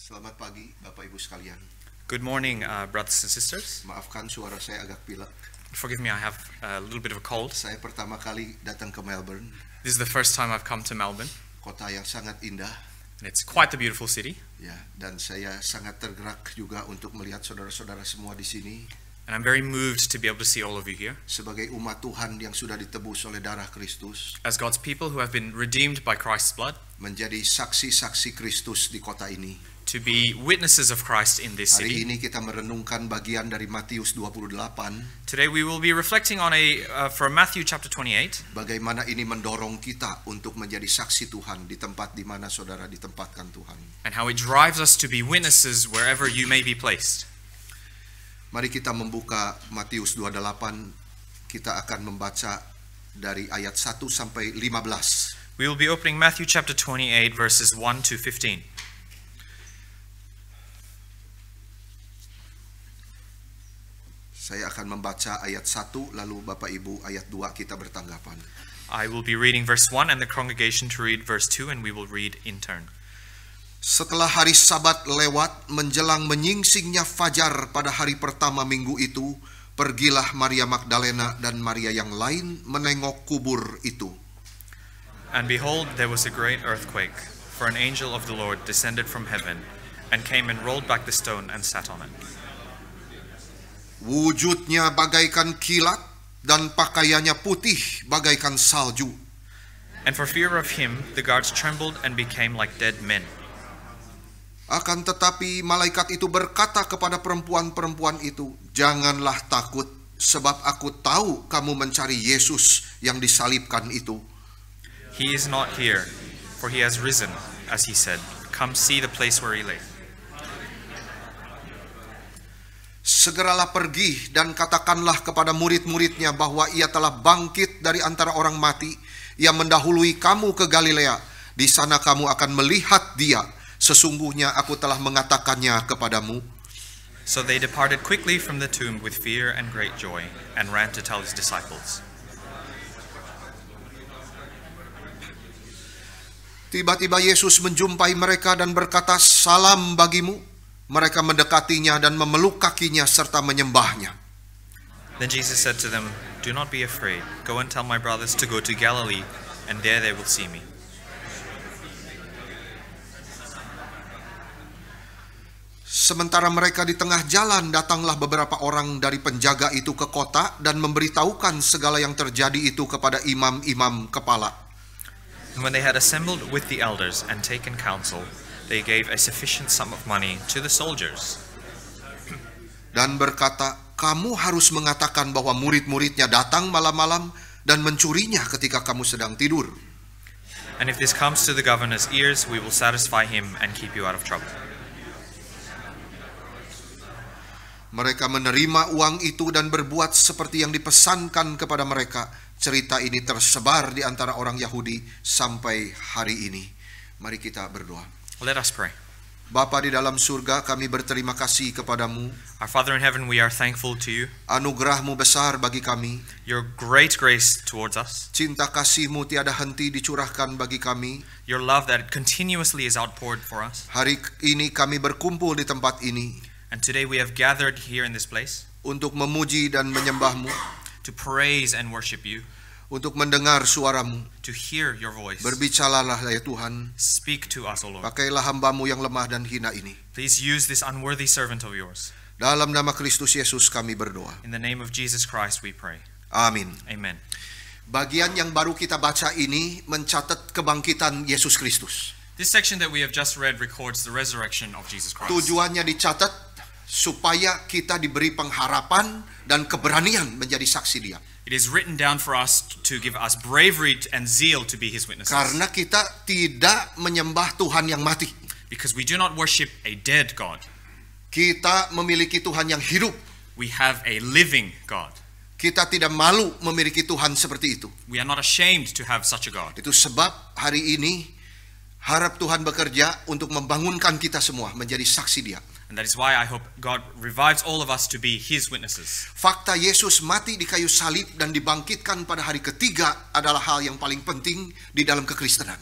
Selamat pagi Bapak Ibu sekalian. Good morning, brothers and sisters. Maafkan suara saya agak pilek. Forgive me, I have a little bit of a cold. Saya pertama kali datang ke Melbourne, This is the first time I've come to Melbourne, kota yang sangat indah, and it's quite the beautiful city. ya. Dan saya sangat tergerak juga untuk melihat saudara-saudara semua di sini And I'm very moved to be able to see all of you here sebagai umat Tuhan yang sudah ditebus oleh darah Kristus, as God's people who have been redeemed by Christ's blood, menjadi saksi-saksi Kristus di kota ini. to be witnesses of Christ in this Hari city. ini kita merenungkan bagian dari Matius 28, Today we will be reflecting on from Matthew chapter 28, bagaimana ini mendorong kita untuk menjadi saksi Tuhan di tempat di mana saudara ditempatkan Tuhan. and how it drives us to be witnesses wherever you may be placed. Mari kita membuka Matius 28, kita akan membaca dari ayat 1 sampai 15. We will be opening Matthew chapter 28, verses 1 to 15. Saya akan membaca ayat 1, lalu Bapak Ibu ayat 2 kita bertanggapan. I will be reading verse 1 and the congregation to read verse 2, and we will read in turn. Setelah hari Sabat lewat, menjelang menyingsingnya fajar pada hari pertama minggu itu, pergilah Maria Magdalena dan Maria yang lain menengok kubur itu. And behold, there was a great earthquake, for an angel of the Lord descended from heaven, and came and rolled back the stone and sat on it. Wujudnya bagaikan kilat dan pakaiannya putih bagaikan salju. And for fear of him, the guards trembled and became like dead men. Akan tetapi malaikat itu berkata kepada perempuan-perempuan itu, "Janganlah takut, sebab aku tahu kamu mencari Yesus yang disalibkan itu. He is not here, for he has risen, as he said. Come see the place where he lay. Segeralah pergi dan katakanlah kepada murid-muridnya bahwa ia telah bangkit dari antara orang mati. Ia mendahului kamu ke Galilea. Di sana kamu akan melihat dia. Sesungguhnya aku telah mengatakannya kepadamu." So they departed quickly from the tomb with fear and great joy, and ran to tell his disciples. Tiba-tiba Yesus menjumpai mereka dan berkata, "Salam bagimu." Mereka mendekatinya dan memeluk kakinya serta menyembahnya. Then Jesus said to them, "Do not be afraid. Go and tell my brothers to go to Galilee, and there they will see me." Sementara mereka di tengah jalan, datanglah beberapa orang dari penjaga itu ke kota dan memberitahukan segala yang terjadi itu kepada imam-imam kepala. And when they had assembled with the elders and taken counsel, they gave a sufficient sum of money to the soldiers, Dan berkata, "Kamu harus mengatakan bahwa murid-muridnya datang malam-malam dan mencurinya ketika kamu sedang tidur." and if this comes to the governor's ears, we will satisfy him and keep you out of trouble. Mereka menerima uang itu dan berbuat seperti yang dipesankan kepada mereka. Cerita ini tersebar di antara orang Yahudi sampai hari ini. Mari kita berdoa. Let us pray. Bapa di dalam surga, kami berterima kasih kepadamu. Our Father in heaven, we are thankful to you. Anugerahmu besar bagi kami. Your great grace towards us, Cinta kasihmu tiada henti dicurahkan bagi kami. your love that continuously is outpoured for us. Hari ini kami berkumpul di tempat ini And today we have gathered here in this place untuk memuji dan menyembahmu, to praise and worship you, untuk mendengar suaramu. to hear your voice. Berbicaralah ya Tuhan. Speak to us, O Lord. Pakailah hambamu yang lemah dan hina ini. Please use this unworthy servant of yours. Dalam nama Kristus Yesus kami berdoa. In the name of Jesus Christ we pray. Amin. Amen. Bagian yang baru kita baca ini mencatat kebangkitan Yesus Kristus. This section that we have just read records the resurrection of Jesus Christ. Tujuannya dicatat supaya kita diberi pengharapan dan keberanian menjadi saksi Dia. It is written down for us to give us bravery and zeal to be his witnesses. Karena kita tidak menyembah Tuhan yang mati. Because we do not worship a dead God. Kita memiliki Tuhan yang hidup. We have a living God. Kita tidak malu memiliki Tuhan seperti itu. We are not ashamed to have such a God. Itu sebab hari ini harap Tuhan bekerja untuk membangunkan kita semua menjadi saksi Dia. And that is why I hope God revives all of us to be his witnesses. Fakta Yesus mati di kayu salib dan dibangkitkan pada hari ketiga adalah hal yang paling penting di dalam kekristenan.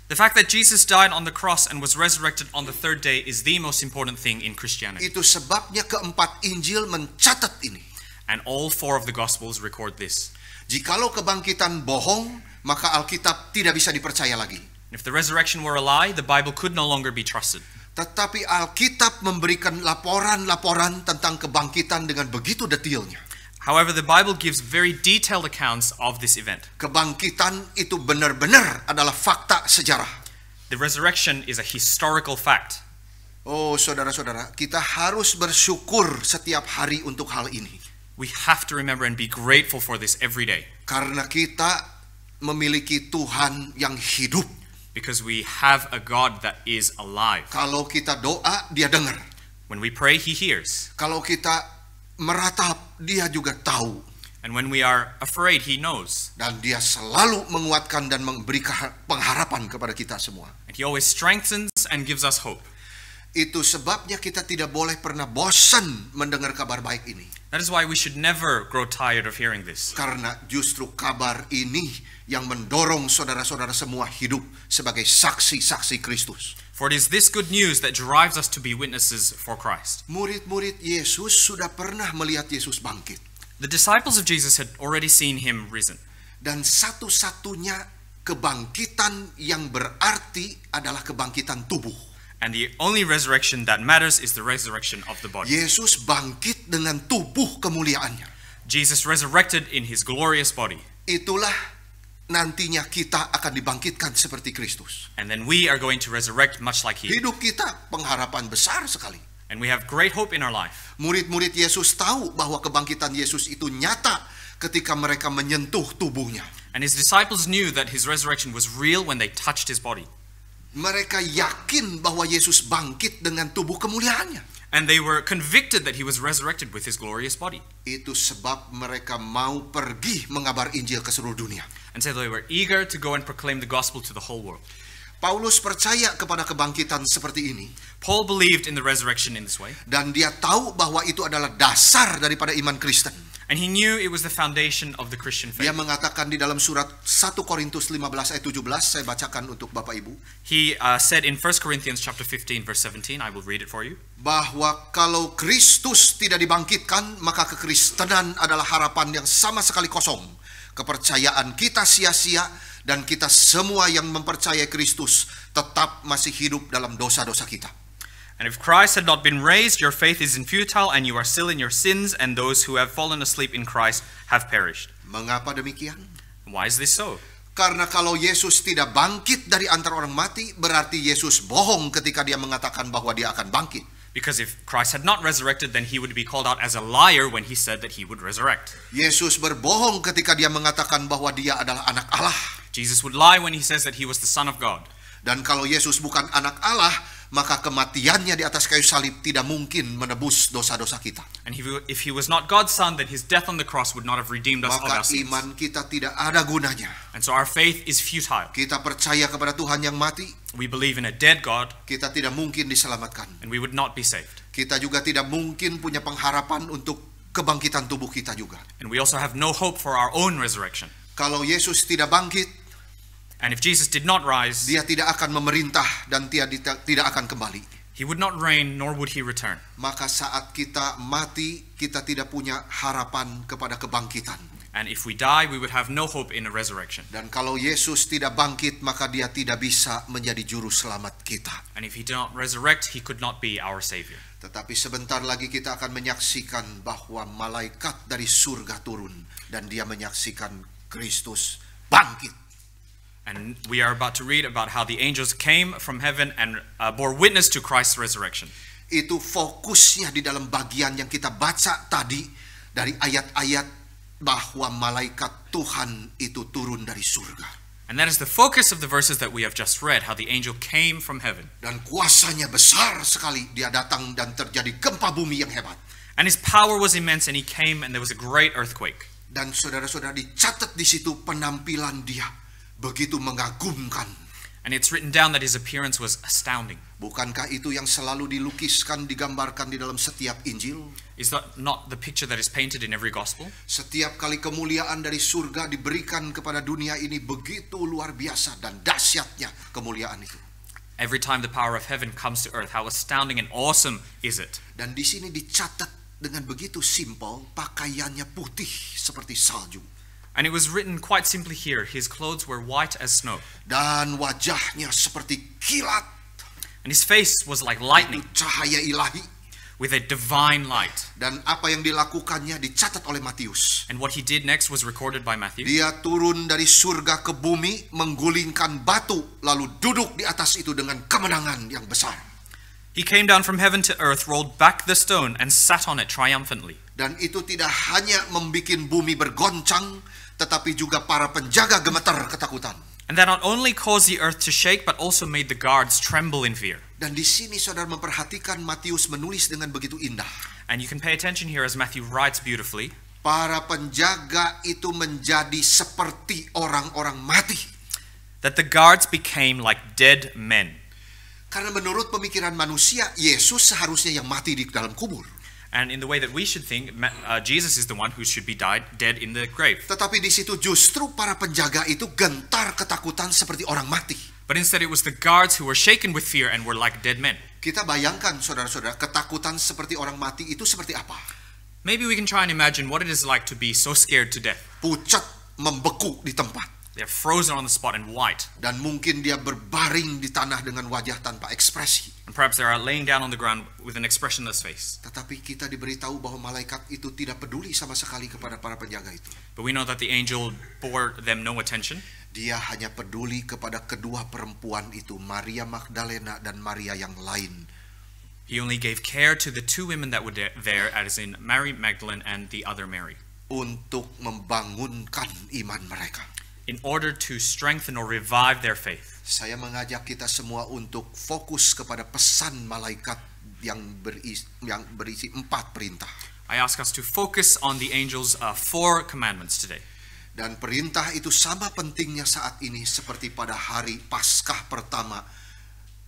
The fact that Jesus died on the cross and was resurrected on the third day is the most important thing in Christianity. Itu sebabnya keempat Injil mencatat ini. And all four of the Gospels record this. Jikalau kebangkitan bohong, maka Alkitab tidak bisa dipercaya lagi. If the resurrection were a lie, the Bible could no longer be trusted. Tetapi Alkitab memberikan laporan-laporan tentang kebangkitan dengan begitu detailnya. However, the Bible gives very detailed accounts of this event. Kebangkitan itu benar-benar adalah fakta sejarah. The resurrection is a historical fact. Oh, saudara-saudara, kita harus bersyukur setiap hari untuk hal ini. We have to remember and be grateful for this every day. Karena kita memiliki Tuhan yang hidup. Because we have a God that is alive. Kalau kita doa, Dia dengar. When we pray, He hears. Kalau kita meratap, Dia juga tahu. And when we are afraid, He knows. Dan Dia selalu menguatkan dan memberi pengharapan kepada kita semua. And He always strengthens and gives us hope. Itu sebabnya kita tidak boleh pernah bosan mendengar kabar baik ini. That is why we should never grow tired of hearing this. Karena justru kabar ini yang mendorong saudara-saudara semua hidup sebagai saksi-saksi Kristus. For it is this good news that drives us to be witnesses for Christ. Murid-murid Yesus sudah pernah melihat Yesus bangkit. The disciples of Jesus had already seen Him risen. Dan satu-satunya kebangkitan yang berarti adalah kebangkitan tubuh. And the only resurrection that matters is the resurrection of the body. Yesus bangkit dengan tubuh kemuliaannya. Jesus resurrected in His glorious body. Itulah nantinya kita akan dibangkitkan seperti Kristus. And then we are going to resurrect much like He. Hidup kita pengharapan besar sekali. And we have great hope in our life. Murid-murid Yesus tahu bahwa kebangkitan Yesus itu nyata ketika mereka menyentuh tubuhnya. And His disciples knew that His resurrection was real when they touched His body. Mereka yakin bahwa Yesus bangkit dengan tubuh kemuliaannya. And they were convicted that He was resurrected with His glorious body. Itu sebab mereka mau pergi mengabar Injil ke seluruh dunia. And so they were eager to go and proclaim the gospel to the whole world. Paulus percaya kepada kebangkitan seperti ini. Paul believed in the resurrection in this way. Dan dia tahu bahwa itu adalah dasar daripada iman Kristen. And he knew it was the foundation of the Christian faith. Dia mengatakan di dalam surat 1 Korintus 15 ayat 17, saya bacakan untuk Bapak Ibu. He said in 1 Corinthians chapter 15 verse 17, I will read it for you. Bahwa kalau Kristus tidak dibangkitkan, maka kekristenan adalah harapan yang sama sekali kosong. Kepercayaan kita sia-sia dan kita semua yang mempercayai Kristus tetap masih hidup dalam dosa-dosa kita. And if Christ had not been raised, your faith is futile and you are still in your sins, and those who have fallen asleep in Christ have perished. Mengapa demikian? Why is this so? Karena kalau Yesus tidak bangkit dari antara orang mati, berarti Yesus bohong ketika dia mengatakan bahwa dia akan bangkit. Because if Christ had not resurrected, then He would be called out as a liar when He said that He would resurrect. Yesus berbohong ketika dia mengatakan bahwa dia adalah anak Allah. Jesus would lie when He says that He was the Son of God. Dan kalau Yesus bukan anak Allah, maka kematiannya di atas kayu salib tidak mungkin menebus dosa-dosa kita. And if He was not God's Son, then His death on the cross would not have redeemed us of our Maka sins. iman kita tidak ada gunanya. And so our faith is futile. Kita percaya kepada Tuhan yang mati, We believe in a dead God, kita tidak mungkin diselamatkan. and we would not be saved. Kita juga tidak mungkin punya pengharapan untuk kebangkitan tubuh kita juga. And we also have no hope for our own resurrection. Kalau Yesus tidak bangkit, And if Jesus did not rise, dia tidak akan memerintah dan dia tidak akan kembali. He would not reign, nor would He return. Maka saat kita mati, kita tidak punya harapan kepada kebangkitan. And if we die, we would have no hope in a resurrection. Dan kalau Yesus tidak bangkit, maka dia tidak bisa menjadi juru selamat kita. And if He did not resurrect, He could not be our Savior. Tetapi sebentar lagi kita akan menyaksikan bahwa malaikat dari surga turun dan dia menyaksikan Kristus bangkit. And we are about to read about how the angels came from heaven and bore witness to Christ's resurrection. Itu fokusnya di dalam bagian yang kita baca tadi dari ayat-ayat bahwa malaikat Tuhan itu turun dari surga. And that is the focus of the verses that we have just read, how the angel came from heaven. Dan kuasanya besar sekali, dia datang dan terjadi gempa bumi yang hebat. And His power was immense, and He came and there was a great earthquake. Dan saudara-saudara, dicatat di situ penampilan dia begitu mengagumkan. And it's written down that his appearance was astounding. Bukankah itu yang selalu dilukiskan, digambarkan di dalam setiap Injil? Is that not the picture that is painted in every gospel? Setiap kali kemuliaan dari surga diberikan kepada dunia ini, begitu luar biasa dan dahsyatnya kemuliaan itu. Every time the power of heaven comes to earth, how astounding and awesome is it? Dan di sini dicatat dengan begitu simpel, pakaiannya putih seperti salju. And it was written quite simply here, his clothes were white as snow. Dan wajahnya seperti kilat. And his face was like Itu lightning cahaya ilahi. with a divine light. Dan apa yang dilakukannya dicatat oleh Matius. And what he did next was recorded by Matthew. Dia turun dari surga ke bumi, menggulingkan batu, lalu duduk di atas itu dengan kemenangan yang besar. He came down from heaven to earth, rolled back the stone, and sat on it triumphantly. Dan itu tidak hanya membuat bumi bergoncang, tetapi juga para penjaga gemetar ketakutan. And that not only caused the earth to shake, but also made the guards tremble in fear. Dan di sini saudara memperhatikan Matius menulis dengan begitu indah. And you can pay attention here as Matthew writes beautifully. Para penjaga itu menjadi seperti orang-orang mati. That the guards became like dead men. Karena menurut pemikiran manusia, Yesus seharusnya yang mati di dalam kubur. And in the way that we should think, Jesus is the one who should be dead in the grave. Tetapi di situ justru para penjaga itu gentar ketakutan seperti orang mati. But instead it was the guards who were shaken with fear and were like dead men. Kita bayangkan saudara-saudara, ketakutan seperti orang mati itu seperti apa? Maybe we can try and imagine what it is like to be so scared to death. Pucat, membeku di tempat. They're frozen on the spot and white. Dan mungkin dia berbaring di tanah dengan wajah tanpa ekspresi. And perhaps they are laying down on the ground with an expressionless face. Tetapi kita diberitahu bahwa malaikat itu tidak peduli sama sekali kepada para penjaga itu. But we know that the angel bore them no attention. Dia hanya peduli kepada kedua perempuan itu, Maria Magdalena dan Maria yang lain. He only gave care to the two women that were there, as in Mary Magdalene and the other Mary, Untuk membangunkan iman mereka. in order to strengthen or revive their faith. Saya mengajak kita semua untuk fokus kepada pesan malaikat yang berisi 4 perintah. I ask us to focus on the angel's 4 commandments today. Dan perintah itu sama pentingnya saat ini seperti pada hari Paskah pertama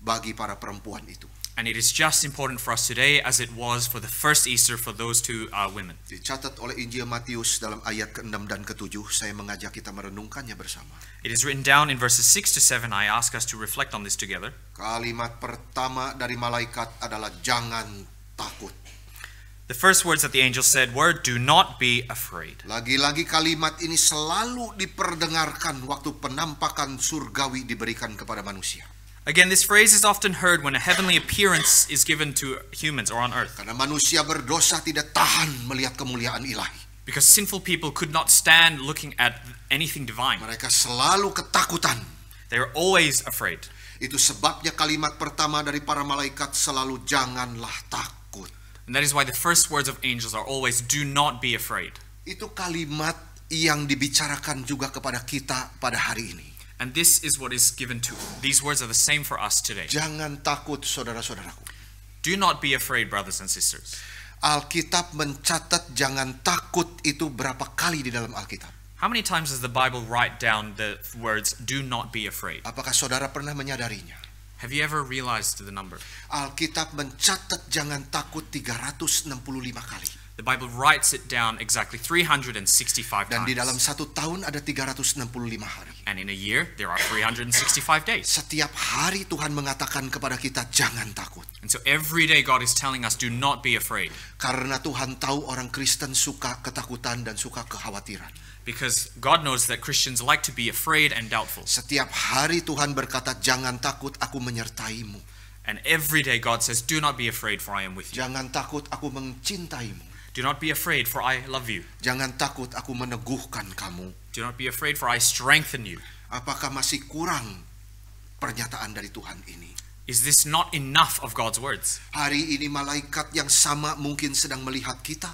bagi para perempuan itu. And it is just important for us today as it was for the first Easter for those two women. Dicatat oleh Injil Matius dalam ayat ke-6 dan ke-7. Saya mengajak kita merenungkannya bersama. It is written down in verses 6 to 7. I ask us to reflect on this together. Kalimat pertama dari malaikat adalah jangan takut. The first words that the angel said were, "Do not be afraid." Lagi-lagi kalimat ini selalu diperdengarkan waktu penampakan surgawi diberikan kepada manusia. Again, this phrase is often heard when a heavenly appearance is given to humans or on earth. Karena manusia berdosa tidak tahan melihat kemuliaan ilahi. Because sinful people could not stand looking at anything divine. Mereka selalu ketakutan. They were always afraid. Itu sebabnya kalimat pertama dari para malaikat selalu janganlah takut. And that is why the first words of angels are always, "Do not be afraid." Itu kalimat yang dibicarakan juga kepada kita pada hari ini. And this is what is given to. These words are the same for us today. Jangan takut saudara-saudaraku. Do not be afraid, brothers and sisters. Alkitab mencatat jangan takut itu berapa kali di dalam Alkitab? How many times does the Bible write down the words, "Do not be afraid"? Apakah saudara pernah menyadarinya? Have you ever realized the number? Alkitab mencatat jangan takut 365 kali. The Bible writes it down exactly 365 Dan di dalam times. satu tahun ada 365 hari. And in a year, there are 365 days. Setiap hari Tuhan mengatakan kepada kita jangan takut. And so every day God is telling us, do not be afraid. Karena Tuhan tahu orang Kristen suka ketakutan dan suka kekhawatiran. Because God knows that Christians like to be afraid and doubtful. Setiap hari Tuhan berkata jangan takut, aku menyertaimu. And every day God says, do not be afraid, for I am with you. Jangan takut, aku mencintaimu. Do not be afraid, for I love you. Jangan takut, aku meneguhkan kamu. Do not be afraid, for I strengthen you. Apakah masih kurang pernyataan dari Tuhan ini? Is this not enough of God's words? Hari ini malaikat yang sama mungkin sedang melihat kita.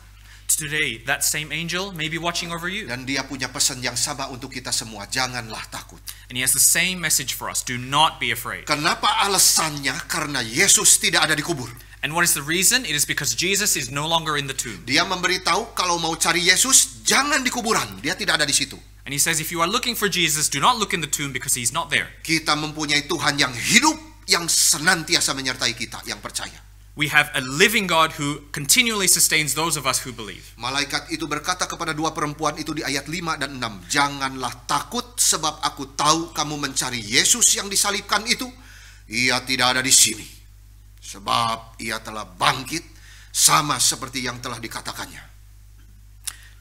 Today, that same angel may be watching over you. Dan dia punya pesan yang sama untuk kita semua. Janganlah takut. And he has the same message for us. Do not be afraid. Kenapa alasannya? Karena Yesus tidak ada di kubur. And what is the reason? It is because Jesus is no longer in the tomb. Dia memberitahu kalau mau cari Yesus, jangan di kuburan. Dia tidak ada di situ. And he says, if you are looking for Jesus, do not look in the tomb because he's not there. Kita mempunyai Tuhan yang hidup, yang senantiasa menyertai kita, yang percaya. We have a living God who continually sustains those of us who believe. Malaikat itu berkata kepada dua perempuan itu di ayat 5 dan 6, janganlah takut sebab aku tahu kamu mencari Yesus yang disalibkan itu. Ia tidak ada di sini, sebab ia telah bangkit sama seperti yang telah dikatakannya.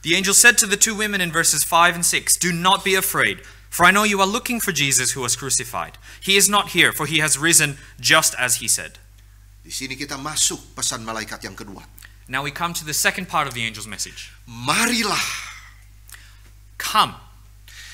The angel said to the two women in verses 5 and 6, do not be afraid, for I know you are looking for Jesus who was crucified. He is not here, for he has risen just as he said. Di sini kita masuk pesan malaikat yang kedua. Now we come to the second part of the angel's message. Marilah. Come.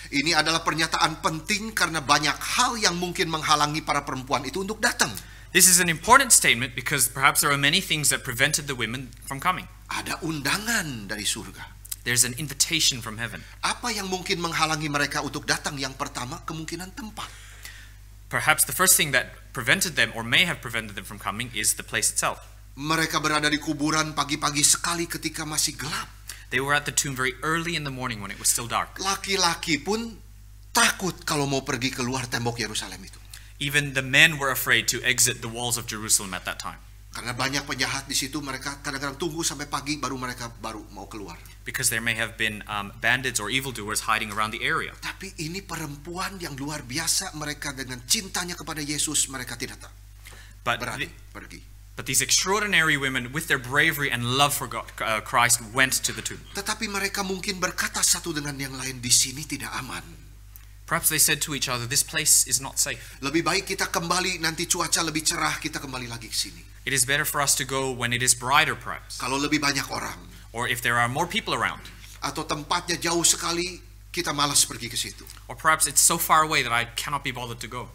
Ini adalah pernyataan penting karena banyak hal yang mungkin menghalangi para perempuan itu untuk datang. This is an important statement because perhaps there are many things that prevented the women from coming. Ada undangan dari surga. There's an invitation from heaven. Apa yang mungkin menghalangi mereka untuk datang? Yang pertama, kemungkinan tempat. Perhaps the first thing that prevented them or may have prevented them from coming is the place itself. Mereka berada di kuburan pagi-pagi sekali ketika masih gelap. They were at the tomb very early in the morning when it was still dark. Laki-laki pun takut kalau mau pergi keluar tembok Yerusalem itu. Even the men were afraid to exit the walls of Jerusalem at that time. Karena banyak penjahat di situ, mereka kadang-kadang tunggu sampai pagi baru mereka mau keluar. Because there may have been bandits or evildoers hiding around the area. Tapi ini perempuan yang luar biasa, mereka dengan cintanya kepada Yesus, mereka tidak berani pergi. But these extraordinary women, with their bravery and love for God, Christ, went to the tomb. Tetapi mereka mungkin berkata satu dengan yang lain, di sini tidak aman. Perhaps they said to each other, this place is not safe. Lebih baik kita kembali, nanti cuaca lebih cerah, kita kembali lagi ke sini. It is better for us to go when it is brighter, perhaps. Kalau lebih banyak orang. Or if there are more people around. Atau tempatnya jauh sekali, kita malas pergi ke situ. Or perhaps it's so far away that I cannot be bothered to go.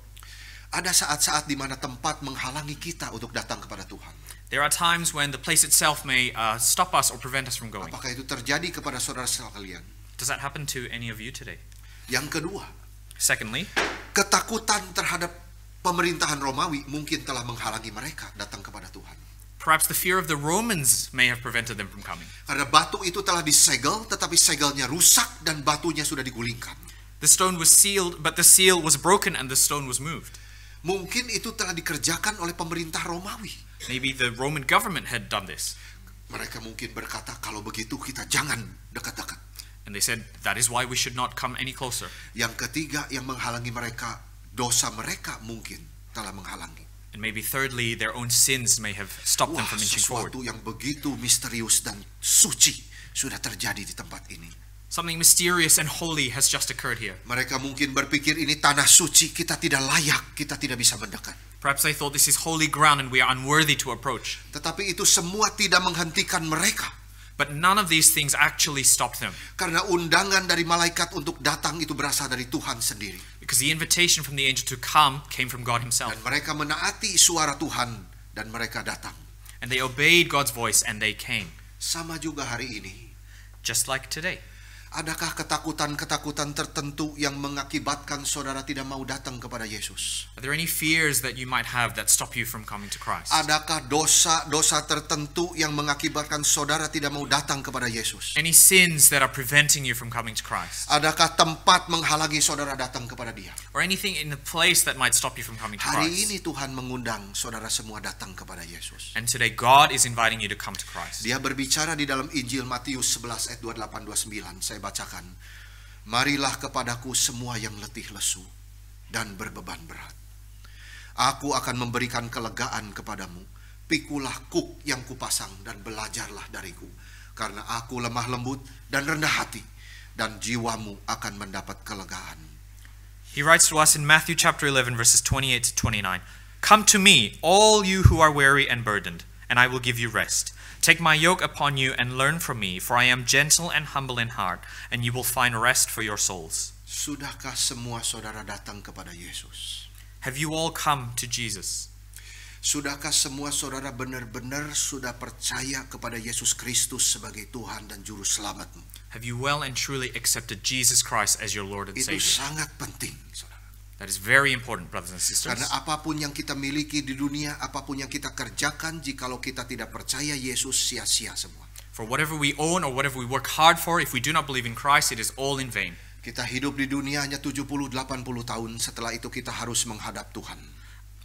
Ada saat-saat di mana tempat menghalangi kita untuk datang kepada Tuhan. There are times when the place itself may stop us or prevent us from going. Apakah itu terjadi kepada saudara sekalian? Does that happen to any of you today? Yang kedua, secondly, ketakutan terhadap pemerintahan Romawi mungkin telah menghalangi mereka datang kepada Tuhan. Perhaps the fear of the Romans may have prevented them from coming. Karena batu itu telah disegel, tetapi segelnya rusak dan batunya sudah digulingkan. The stone was sealed, but the seal was broken and the stone was moved. Mungkin itu telah dikerjakan oleh pemerintah Romawi. Maybe the Roman government had done this. Mereka mungkin berkata, kalau begitu kita jangan dekat-dekat. And they said, that is why we should not come any closer. Yang ketiga yang menghalangi mereka, dosa mereka mungkin telah menghalangi. And maybe thirdly, their own sins may have stopped them from inching forward. Sesuatu yang begitu misterius dan suci sudah terjadi di tempat ini. Something mysterious and holy has just occurred here. Mereka mungkin berpikir ini tanah suci, kita tidak layak, kita tidak bisa mendekat. Perhaps they thought this is holy ground and we are unworthy to approach. Tetapi itu semua tidak menghentikan mereka. But none of these things actually stopped them. Karena undangan dari malaikat untuk datang itu berasal dari Tuhan sendiri. Because the invitation from the angel to come came from God himself. Dan mereka menaati suara Tuhan dan mereka datang. And they obeyed God's voice and they came. Sama juga hari ini. Just like today. Adakah ketakutan-ketakutan tertentu yang mengakibatkan saudara tidak mau datang kepada Yesus? Are there any fears that you might have that stop you from coming to Christ? Adakah dosa-dosa tertentu yang mengakibatkan saudara tidak mau datang kepada Yesus? Any sins that are preventing you from coming to Christ? Adakah tempat menghalangi saudara datang kepada Dia? Or anything in the place that might stop you from coming to Hari Christ? ini Tuhan mengundang saudara semua datang kepada Yesus. And today God is inviting you to come to Christ. Dia berbicara di dalam Injil Matius 11 ayat 28-29. Saya bacakan. Marilah kepadaku semua yang letih lesu dan berbeban berat. Aku akan memberikan kelegaan kepadamu. Pikulah kuk yang kupasang dan belajarlah dariku. Karena aku lemah lembut dan rendah hati, dan jiwamu akan mendapat kelegaan. He writes to us in Matthew chapter 11 verses 28 to 29. Come to me, all you who are weary and burdened, and I will give you rest. Take my yoke upon you and learn from me, for I am gentle and humble in heart, and you will find rest for your souls. Sudahkah semua saudara datang kepada Yesus? Have you all come to Jesus? Sudahkah semua saudara benar-benar sudah percaya kepada Yesus Kristus sebagai Tuhan dan Juru Selamatmu? Have you well and truly accepted Jesus Christ as your Lord and Itu Savior? sangat penting, saudara. That is very important, brothers and sisters. Karena apapun yang kita miliki di dunia, apapun yang kita kerjakan, jikalau kita tidak percaya Yesus, sia-sia semua. For whatever we own or whatever we work hard for, if we do not believe in Christ, it is all in vain. Kita hidup di dunia hanya 70-80 tahun, setelah itu kita harus menghadap Tuhan.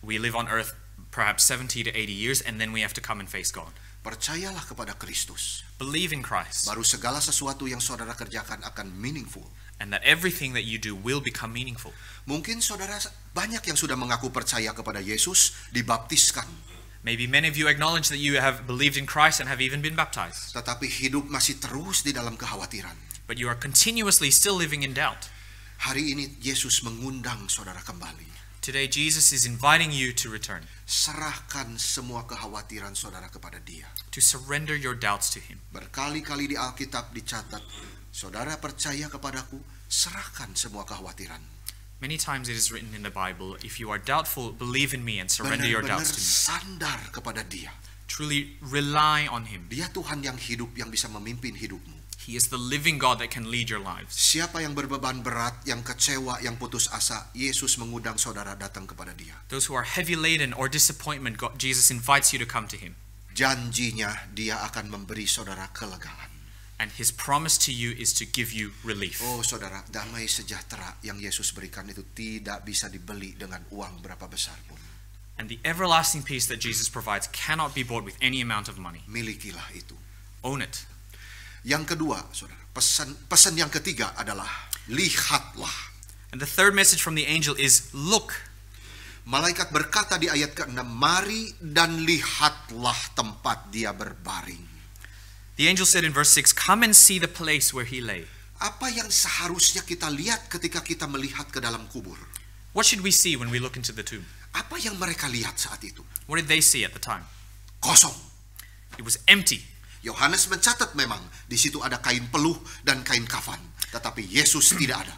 We live on earth perhaps 70 to 80 years, and then we have to come and face God. Percayalah kepada Kristus. Believe in Christ, Baru segala sesuatu yang saudara kerjakan akan meaningful. and that everything that you do will become meaningful. Mungkin saudara banyak yang sudah mengaku percaya kepada Yesus, dibaptiskan. Maybe many of you acknowledge that you have believed in Christ and have even been baptized, Tetapi hidup masih terus di dalam kekhawatiran. but you are continuously still living in doubt. Hari ini Yesus mengundang saudara kembali. Today, Jesus is inviting you to return, Serahkan semua kekhawatiran saudara kepada Dia. to surrender your doubts to Him. Berkali-kali di Alkitab dicatat, saudara percaya kepadaku, serahkan semua kekhawatiran. Many times it is written in the Bible, if you are doubtful, believe in me and surrender your Benar-benar doubts to me. sandar kepada Dia. Truly rely on Him. Dia Tuhan yang hidup, yang bisa memimpin hidupmu. He is the living God that can lead your lives. Siapa yang berbeban berat, yang kecewa, yang putus asa, Yesus mengundang saudara datang kepada Dia. Those who are heavy laden or disappointment, Jesus invites you to come to Him. Janjinya Dia akan memberi saudara kelegaan. And His promise to you is to give you relief. Oh saudara, damai sejahtera yang Yesus berikan itu tidak bisa dibeli dengan uang berapa besar pun. And the everlasting peace that Jesus provides cannot be bought with any amount of money. Milikilah itu. Own it. Yang kedua, saudara, pesan yang ketiga adalah lihatlah. And the third message from the angel is look. Malaikat berkata di ayat ke-6, mari dan lihatlah tempat dia berbaring. The angel said in verse 6, come and see the place where he lay. Apa yang seharusnya kita lihat ketika kita melihat ke dalam kubur? What should we see when we look into the tomb? Apa yang mereka lihat saat itu? What did they see at the time? Kosong. It was empty. Yohanes mencatat memang di situ ada kain peluh dan kain kafan, tetapi Yesus tidak ada.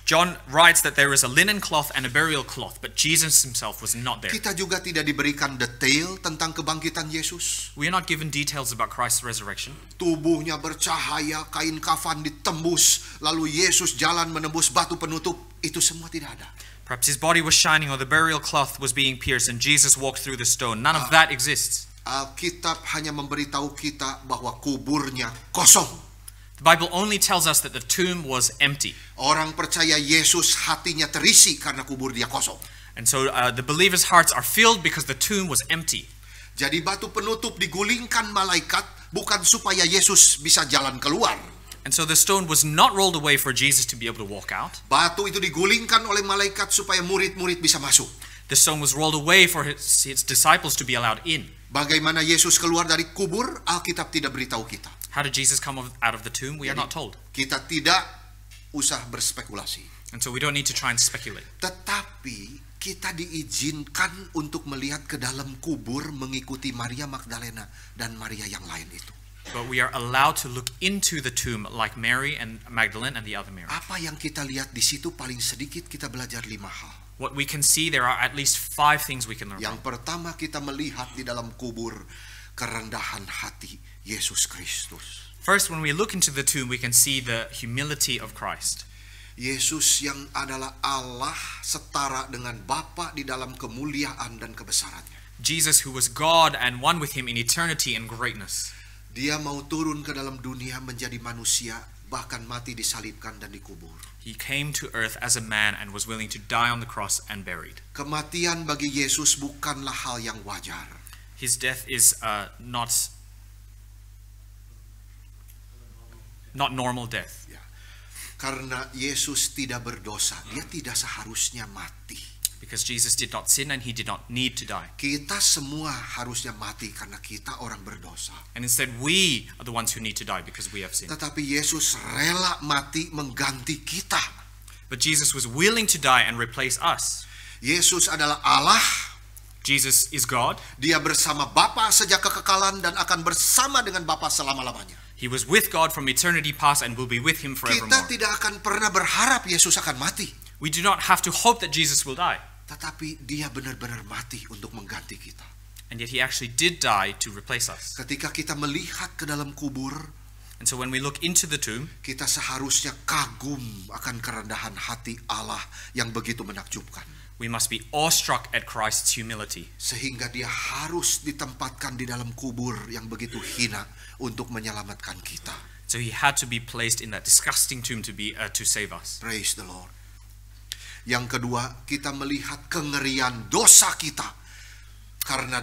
John writes that there is a linen cloth and a burial cloth, but Jesus himself was not there. Kita juga tidak diberikan detail tentang kebangkitan Yesus. We are not given details about Christ's resurrection. Tubuhnya bercahaya, kain kafan ditembus, lalu Yesus jalan menembus batu penutup. Itu semua tidak ada. Perhaps his body was shining or the burial cloth was being pierced and Jesus walked through the stone. None of that exists. Alkitab hanya memberitahu kita bahwa kuburnya kosong. The Bible only tells us that the tomb was empty. Orang percaya Yesus hatinya terisi karena kubur dia kosong. And so the believers' hearts are filled because the tomb was empty. Jadi batu penutup digulingkan malaikat bukan supaya Yesus bisa jalan keluar. And so the stone was not rolled away for Jesus to be able to walk out. Batu itu digulingkan oleh malaikat supaya murid-murid bisa masuk. The stone was rolled away for his disciples to be allowed in. Bagaimana Yesus keluar dari kubur, Alkitab tidak beritahu kita. How did Jesus come out of the tomb? We are not told. Kita tidak usah berspekulasi. And so we don't need to try and speculate. Tetapi kita diizinkan untuk melihat ke dalam kubur mengikuti Maria Magdalena dan Maria yang lain itu. But we are allowed to look into the tomb like Mary and Magdalene and the other Mary. Apa yang kita lihat di situ paling sedikit kita belajar 5 hal. What we can see, there are at least 5 things we can learn Yang from. pertama kita melihat di dalam kubur kerendahan hati Yesus Kristus. First, when we look into the tomb, we can see the humility of Christ. Yesus yang adalah Allah setara dengan Bapa di dalam kemuliaan dan kebesarannya. Jesus, who was God and one with him in eternity and greatness. Dia mau turun ke dalam dunia menjadi manusia, bahkan mati disalibkan dan dikubur. He came to earth as a man and was willing to die on the cross and buried. Kematian bagi Yesus bukanlah hal yang wajar. His death is not normal death. Karena Yesus tidak berdosa, dia tidak seharusnya mati. Because Jesus did not sin and he did not need to die. Kita semua harusnya mati karena kita orang berdosa. And instead we are the ones who need to die because we have sinned. Tetapi Yesus rela mati mengganti kita. But Jesus was willing to die and replace us. Yesus adalah Allah. Jesus is God. Dia bersama Bapa sejak kekekalan dan akan bersama dengan Bapa selama-lamanya. He was with God from eternity past and will be with him Kita forevermore. tidak akan pernah berharap Yesus akan mati. We do not have to hope that Jesus will die. Tetapi dia benar-benar mati untuk mengganti kita. And yet he actually did die to replace us. Ketika kita melihat ke dalam kubur, And so when we look into the tomb, kita seharusnya kagum akan kerendahan hati Allah yang begitu menakjubkan. we must be awestruck at Christ's humility. Sehingga dia harus ditempatkan di dalam kubur yang begitu hina untuk menyelamatkan kita. So he had to be placed in that disgusting tomb to save us. Praise the Lord. Yang kedua, kita melihat kengerian dosa kita.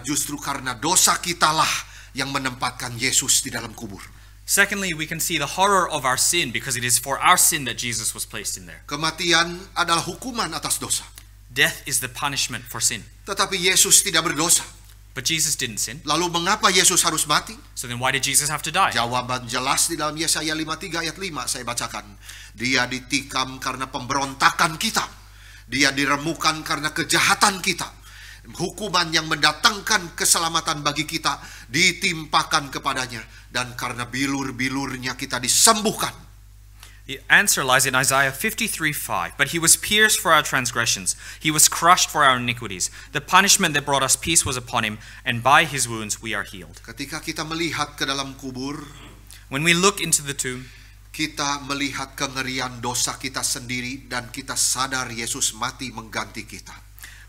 Justru karena dosa kitalah yang menempatkan Yesus di dalam kubur. Secondly, we can see the horror of our sin because it is for our sin that Jesus was placed in there. Kematian adalah hukuman atas dosa. Death is the punishment for sin. Tetapi Yesus tidak berdosa. But Jesus didn't sin. Lalu mengapa Yesus harus mati? So then why did Jesus have to die? Jawaban jelas di dalam Yesaya 53 ayat 5 saya bacakan. Dia ditikam karena pemberontakan kita. Dia diremukan karena kejahatan kita. Hukuman yang mendatangkan keselamatan bagi kita ditimpakan kepadanya. Dan karena bilur-bilurnya kita disembuhkan. The answer lies in Isaiah 53:5. But he was pierced for our transgressions. He was crushed for our iniquities. The punishment that brought us peace was upon him, and by his wounds we are healed. Ketika kita melihat ke dalam kubur, When we look into the tomb, kita melihat kengerian dosa kita sendiri dan kita sadar Yesus mati mengganti kita.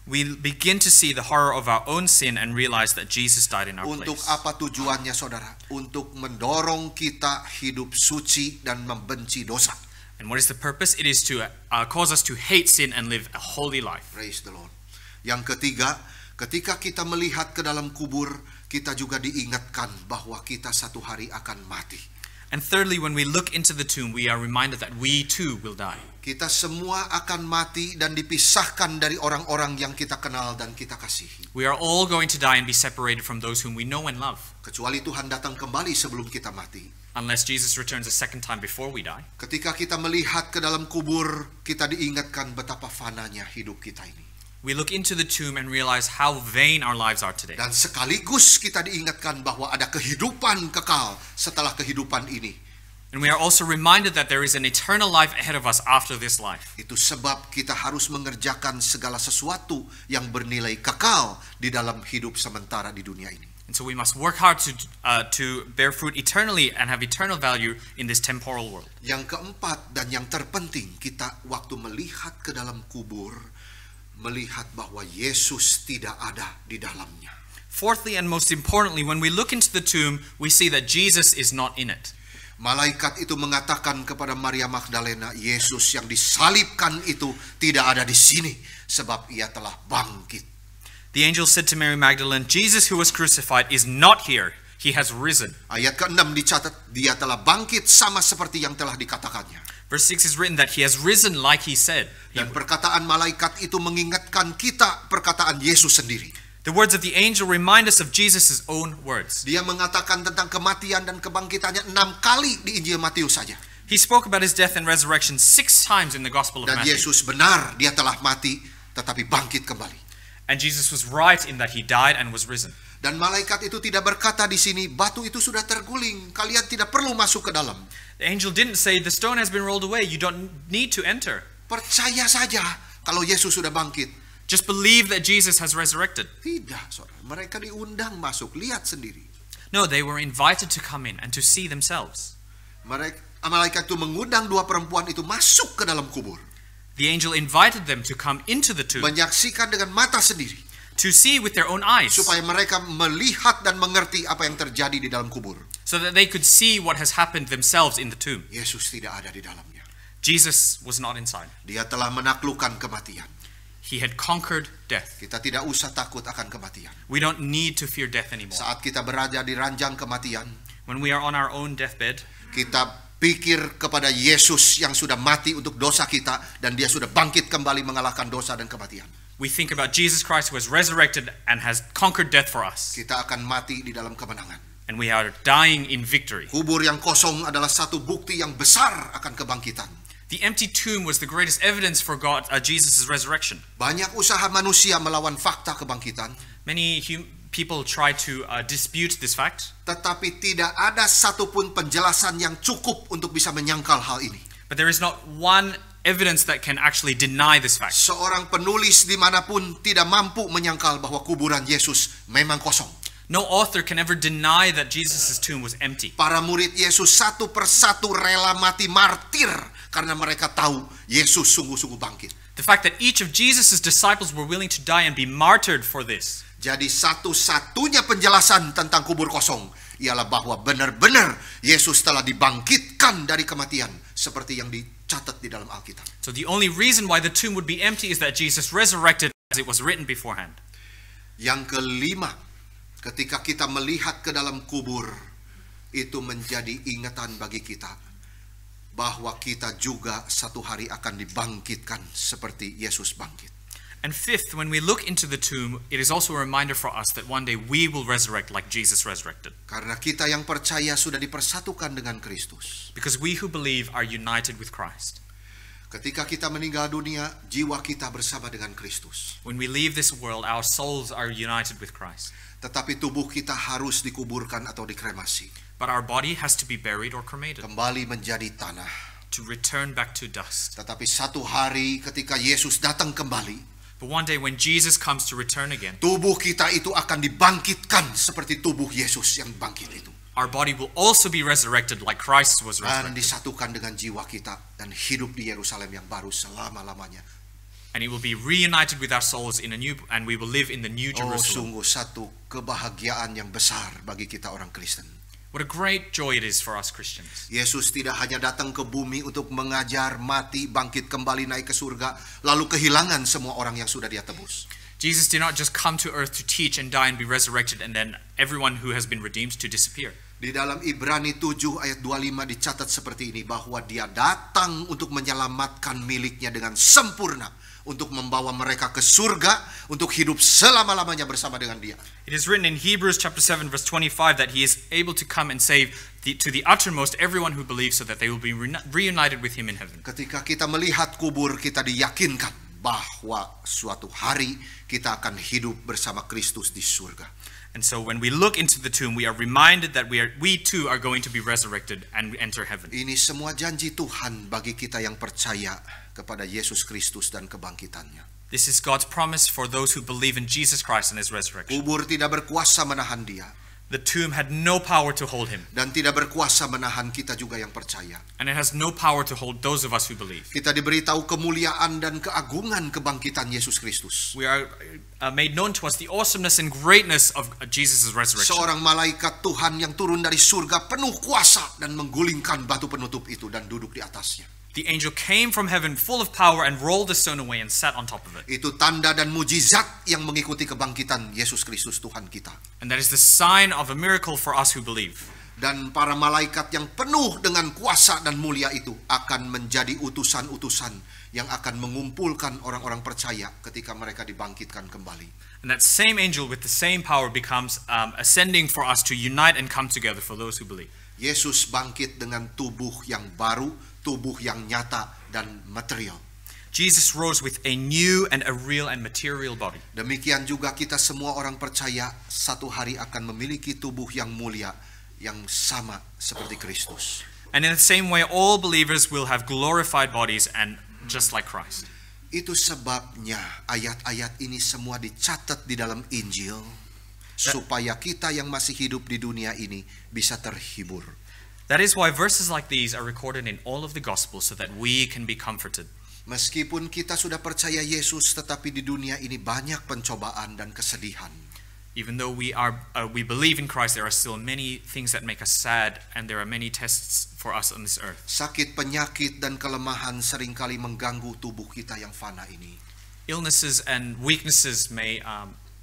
we begin to see the horror of our own sin and realize that Jesus died in our Untuk place. apa tujuannya, saudara? Untuk mendorong kita hidup suci dan membenci dosa. And what is the purpose? It is to cause us to hate sin and live a holy life. Praise the Lord. Yang ketiga, ketika kita melihat ke dalam kubur, kita juga diingatkan bahwa kita satu hari akan mati. And thirdly, when we look into the tomb, we are reminded that we too will die. Kita semua akan mati dan dipisahkan dari orang-orang yang kita kenal dan kita kasihi. We are all going to die and be separated from those whom we know and love. Kecuali Tuhan datang kembali sebelum kita mati. Unless Jesus returns a second time before we die. Ketika kita melihat ke dalam kubur, kita diingatkan betapa fananya hidup kita ini. We look into the tomb and realize how vain our lives are today. Dan sekaligus kita diingatkan bahwa ada kehidupan kekal setelah kehidupan ini. And we are also reminded that there is an eternal life ahead of us after this life. Itu sebab kita harus mengerjakan segala sesuatu yang bernilai kekal di dalam hidup sementara di dunia ini. And so we must work hard to bear fruit eternally and have eternal value in this temporal world. Yang keempat dan yang terpenting, kita waktu melihat ke dalam kubur, melihat bahwa Yesus tidak ada di dalamnya. Fourthly and most importantly, when we look into the tomb, we see that Jesus is not in it. Malaikat itu mengatakan kepada Maria Magdalena, Yesus yang disalibkan itu tidak ada di sini sebab ia telah bangkit. The angel said to Mary Magdalene, Jesus who was crucified is not here. He has risen. Ayat ke-6 dicatat, dia telah bangkit sama seperti yang telah dikatakannya. Verse 6 is written that he has risen like he said. Dan perkataan malaikat itu mengingatkan kita perkataan Yesus sendiri. The words of the angel remind us of Jesus' own words. Dia mengatakan tentang kematian dan kebangkitannya 6 kali di Injil Matius saja. He spoke about his death and resurrection 6 times in the Gospel of Dan Matthew. Yesus benar, dia telah mati tetapi bangkit kembali. And Jesus was right in that he died and was risen. Dan malaikat itu tidak berkata di sini, batu itu sudah terguling, kalian tidak perlu masuk ke dalam. The angel didn't say the stone has been rolled away, you don't need to enter. Percaya saja kalau Yesus sudah bangkit. Just believe that Jesus has resurrected. Tidak, saudara. Mereka diundang masuk, lihat sendiri. No, they were invited to come in and to see themselves. Malaikat itu mengundang 2 perempuan itu masuk ke dalam kubur. The angel invited them to come into the tomb Menyaksikan dengan mata sendiri. to see with their own eyes, Supaya mereka melihat dan mengerti apa yang terjadi di dalam kubur. so that they could see what has happened themselves in the tomb. Yesus tidak ada di dalamnya. Jesus was not inside. Dia telah menaklukkan kematian. He had conquered death. Kita tidak usah takut akan kematian. We don't need to fear death anymore. Saat kita berada di ranjang kematian, When we are on our own deathbed, kita pikir kepada Yesus yang sudah mati untuk dosa kita dan dia sudah bangkit kembali mengalahkan dosa dan kematian. we think about Jesus Christ who has resurrected and has conquered death for us. Kita akan mati di dalam kemenangan. And we are dying in victory. Kubur yang kosong adalah satu bukti yang besar akan kebangkitan. The empty tomb was the greatest evidence for Jesus' resurrection. Banyak usaha manusia melawan fakta kebangkitan, Many people try to dispute this fact, tetapi tidak ada satupun penjelasan yang cukup untuk bisa menyangkal hal ini. but there is not one evidence that can actually deny this fact. Seorang penulis dimanapun tidak mampu menyangkal bahwa kuburan Yesus memang kosong. No author can ever deny that Jesus' tomb was empty. Para murid Yesus satu persatu rela mati martir karena mereka tahu Yesus sungguh-sungguh bangkit. The fact that each of Jesus' disciples were willing to die and be martyred for this. Jadi satu-satunya penjelasan tentang kubur kosong ialah bahwa benar-benar Yesus telah dibangkitkan dari kematian seperti yang dicatat di dalam Alkitab. So the only reason why the tomb would be empty is that Jesus resurrected as it was written beforehand. Yang kelima, ketika kita melihat ke dalam kubur, itu menjadi ingatan bagi kita bahwa kita juga satu hari akan dibangkitkan seperti Yesus bangkit. And fifth, when we look into the tomb, it is also a reminder for us that one day we will resurrect like Jesus resurrected. Karena kita yang percaya sudah dipersatukan dengan Kristus. Because we who believe are united with Christ. Ketika kita meninggal dunia, jiwa kita bersama dengan Kristus. When we leave this world, our souls are united with Christ. Tetapi tubuh kita harus dikuburkan atau dikremasi. But our body has to be buried or cremated. Kembali menjadi tanah. To return back to dust. Tetapi satu hari ketika Yesus datang kembali, but one day when Jesus comes to return again, tubuh kita itu akan dibangkitkan seperti tubuh Yesus yang bangkit itu. Our body will also be resurrected like Christ was Dan resurrected. disatukan dengan jiwa kita dan hidup di Yerusalem yang baru selama-lamanya. And it will be reunited with our souls in a new, and we will live in the new Oh, Jerusalem. sungguh satu kebahagiaan yang besar bagi kita orang Kristen. What a great joy it is for us Christians. Yesus tidak hanya datang ke bumi untuk mengajar, mati, bangkit kembali, naik ke surga, lalu kehilangan semua orang yang sudah Dia tebus. Jesus did not just come to earth to teach and die and be resurrected and then everyone who has been redeemed to disappear. Di dalam Ibrani 7 ayat 25 dicatat seperti ini, bahwa Dia datang untuk menyelamatkan miliknya dengan sempurna, untuk membawa mereka ke surga, untuk hidup selama-lamanya bersama dengan Dia. It is written in Hebrews chapter 7 verse 25 that he is able to come and save to the uttermost everyone who believes so that they will be reunited with him in heaven. Ketika kita melihat kubur, kita diyakinkan bahwa suatu hari kita akan hidup bersama Kristus di surga. And so when we look into the tomb, we are reminded that we too are going to be resurrected and enter heaven. Ini semua janji Tuhan bagi kita yang percaya kepada Yesus Kristus dan kebangkitannya. This is God's promise for those who believe in Jesus Christ and his resurrection. Kubur tidak berkuasa menahan Dia. The tomb had no power to hold him. Dan tidak berkuasa menahan kita juga yang percaya. And it has no power to hold those of us who believe. Kita diberitahu kemuliaan dan keagungan kebangkitan Yesus Kristus. We are made known to us the awesomeness and greatness of Jesus' resurrection. Seorang malaikat Tuhan yang turun dari surga penuh kuasa dan menggulingkan batu penutup itu dan duduk di atasnya. The angel came from heaven full of power and rolled the stone away and sat on top of it. Itu tanda dan mujizat yang mengikuti kebangkitan Yesus Kristus Tuhan kita. And that is the sign of a miracle for us who believe. Dan para malaikat yang penuh dengan kuasa dan mulia itu akan menjadi utusan-utusan yang akan mengumpulkan orang-orang percaya ketika mereka dibangkitkan kembali. And that same angel with the same power becomes ascending for us to unite and come together for those who believe. Yesus bangkit dengan tubuh yang baru, tubuh yang nyata dan material. Jesus rose with a new and a real and material body. Demikian juga kita semua orang percaya satu hari akan memiliki tubuh yang mulia, yang sama seperti Kristus. And in the same way, all believers will have glorified bodies and just like Christ. Itu sebabnya ayat-ayat ini semua dicatat di dalam Injil, supaya kita yang masih hidup di dunia ini bisa terhibur. That is why verses like these are recorded in all of the Gospels so that we can be comforted. Meskipun kita sudah percaya Yesus, tetapi di dunia ini banyak pencobaan dan kesedihan. Even though we believe in Christ, there are still many things that make us sad, and there are many tests for us on this earth. Sakit, penyakit, dan kelemahan seringkali mengganggu tubuh kita yang fana ini. Illnesses and weaknesses may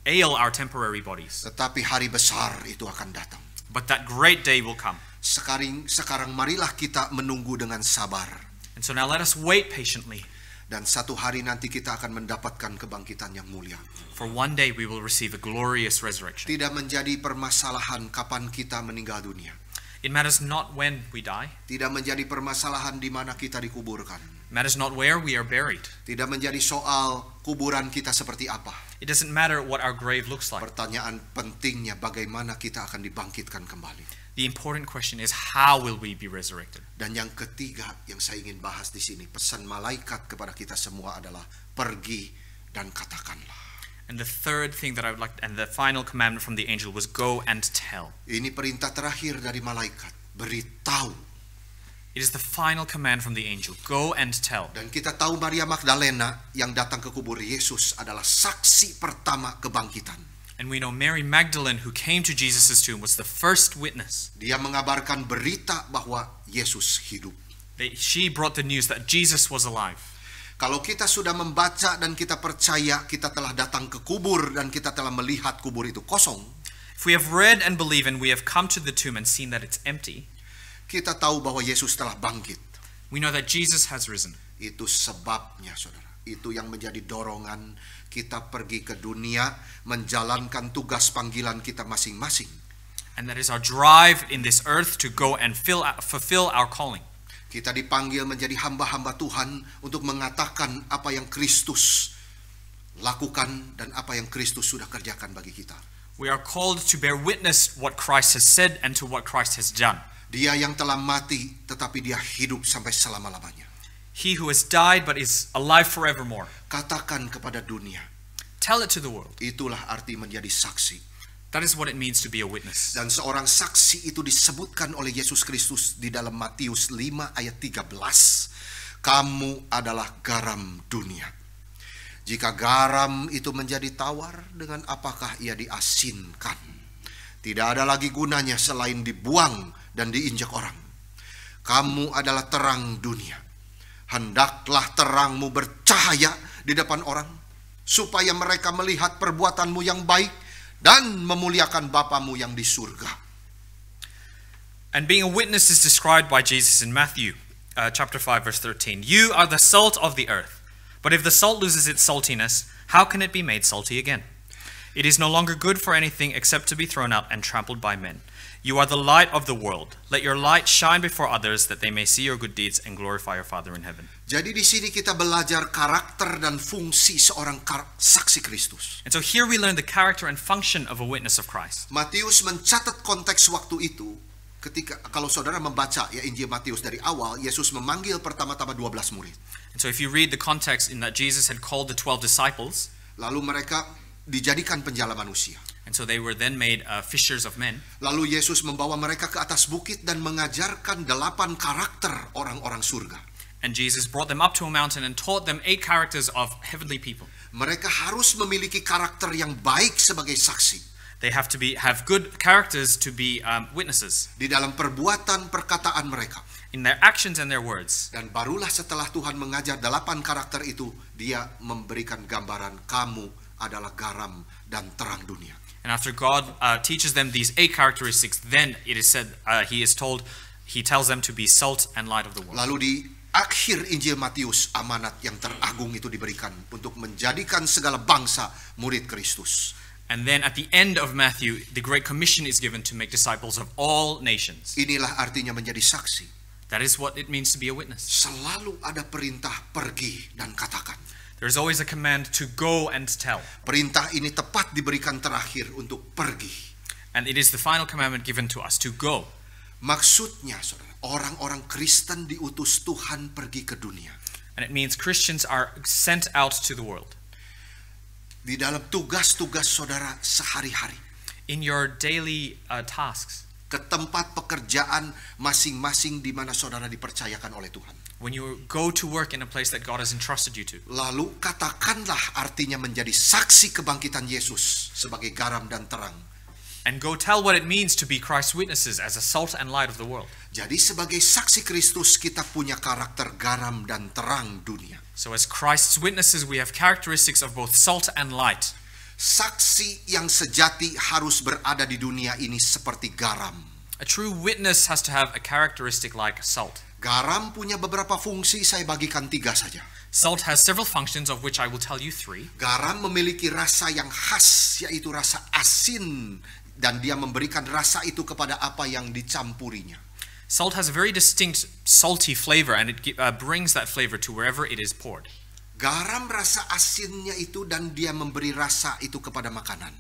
ail our temporary bodies, Tetapi hari besar itu akan datang. but that great day will come. Sekarang marilah kita menunggu dengan sabar. And so now let us wait patiently. Dan satu hari nanti kita akan mendapatkan kebangkitan yang mulia. For one day we will receive a glorious resurrection. Tidak menjadi permasalahan kapan kita meninggal dunia. It matters not when we die. Tidak menjadi permasalahan di mana kita dikuburkan. It matters not where we are buried. Tidak menjadi soal kuburan kita seperti apa. It doesn't matter what our grave looks like. Pertanyaan pentingnya bagaimana kita akan dibangkitkan kembali. The important question is, how will we be resurrected? Dan yang ketiga yang saya ingin bahas di sini, pesan malaikat kepada kita semua adalah pergi dan katakanlah. And the third thing that I would like, and the final commandment from the angel was go and tell. Ini perintah terakhir dari malaikat, beritahu. It is the final command from the angel, go and tell. Dan kita tahu Maria Magdalena yang datang ke kubur Yesus adalah saksi pertama kebangkitan. And we know Mary Magdalene, who came to Jesus' tomb, was the first witness. Dia mengabarkan berita bahwa Yesus hidup. She brought the news that Jesus was alive. Kalau kita sudah membaca dan kita percaya, kita telah datang ke kubur dan kita telah melihat kubur itu kosong. If we have read and believe and we have come to the tomb and seen that it's empty, kita tahu bahwa Yesus telah bangkit. we know that Jesus has risen. Itu sebabnya, saudara. Itu yang menjadi dorongan kita pergi ke dunia menjalankan tugas panggilan kita masing-masing. And that is our drive in this earth to go and fulfill our calling. Kita dipanggil menjadi hamba-hamba Tuhan untuk mengatakan apa yang Kristus lakukan dan apa yang Kristus sudah kerjakan bagi kita. We are called to bear witness what Christ has said and to what Christ has done. Dia yang telah mati tetapi dia hidup sampai selama-lamanya. He who has died but is alive forevermore. Katakan kepada dunia. Tell it to the world. Itulah arti menjadi saksi. That is what it means to be a witness. Dan seorang saksi itu disebutkan oleh Yesus Kristus di dalam Matius 5 ayat 13. Kamu adalah garam dunia. Jika garam itu menjadi tawar, dengan apakah ia diasinkan? Tidak ada lagi gunanya selain dibuang dan diinjak orang. Kamu adalah terang dunia. Hendaklah terangmu bercahaya di depan orang, supaya mereka melihat perbuatanmu yang baik dan memuliakan Bapamu yang di surga. And being a witness is described by Jesus in Matthew chapter 5 verse 13. You are the salt of the earth. But if the salt loses its saltiness, how can it be made salty again? It is no longer good for anything except to be thrown out and trampled by men. You are the light of the world. Let your light shine before others that they may see your good deeds and glorify your Father in heaven. Jadi di sini kita belajar karakter dan fungsi seorang saksi Kristus. And so here we learn the character and function of a witness of Christ. Matius mencatat konteks waktu itu ketika kalau saudara membaca ya Injil Matius dari awal, Yesus memanggil pertama-tama 12 murid. And so if you read the context in that Jesus had called the 12 disciples, lalu mereka dijadikan penjala manusia. and so they were then made fishers of men. Lalu Yesus membawa mereka ke atas bukit dan mengajarkan 8 karakter orang-orang surga. And Jesus brought them up to a mountain and taught them 8 characters of heavenly people. Mereka harus memiliki karakter yang baik sebagai saksi. They have to have good characters to be witnesses Di dalam perbuatan perkataan mereka. in their actions and their words. Dan barulah setelah Tuhan mengajar 8 karakter itu, dia memberikan gambaran kamu adalah garam dan terang dunia. And after God teaches them these 8 characteristics, then it is said, he tells them to be salt and light of the world. Lalu di akhir Injil Matius, amanat yang teragung itu diberikan untuk menjadikan segala bangsa murid Kristus. And then at the end of Matthew, the Great Commission is given to make disciples of all nations. Inilah artinya menjadi saksi. That is what it means to be a witness. Selalu ada perintah pergi dan katakan. There is always a command to go and tell. Perintah ini tepat diberikan terakhir untuk pergi. And it is the final commandment given to us to go. Maksudnya, saudara, orang-orang Kristen diutus Tuhan pergi ke dunia. And it means Christians are sent out to the world. Di dalam tugas-tugas saudara sehari-hari. In your daily tasks. Ke tempat pekerjaan masing-masing di mana saudara dipercayakan oleh Tuhan. When you go to work in a place that God has entrusted you to. Lalu katakanlah artinya menjadi saksi kebangkitan Yesus sebagai garam dan terang. And go tell what it means to be Christ's witnesses as a salt and light of the world. Jadi sebagai saksi Kristus kita punya karakter garam dan terang dunia. So as Christ's witnesses we have characteristics of both salt and light. Saksi yang sejati harus berada di dunia ini seperti garam. A true witness has to have a characteristic like salt. Garam punya beberapa fungsi, saya bagikan 3 saja. Salt has several functions of which I will tell you 3. Garam memiliki rasa yang khas, yaitu rasa asin, dan dia memberikan rasa itu kepada apa yang dicampurinya. Salt has a very distinct salty flavor and it brings that flavor to wherever it is poured. Garam rasa asinnya itu dan dia memberi rasa itu kepada makanan.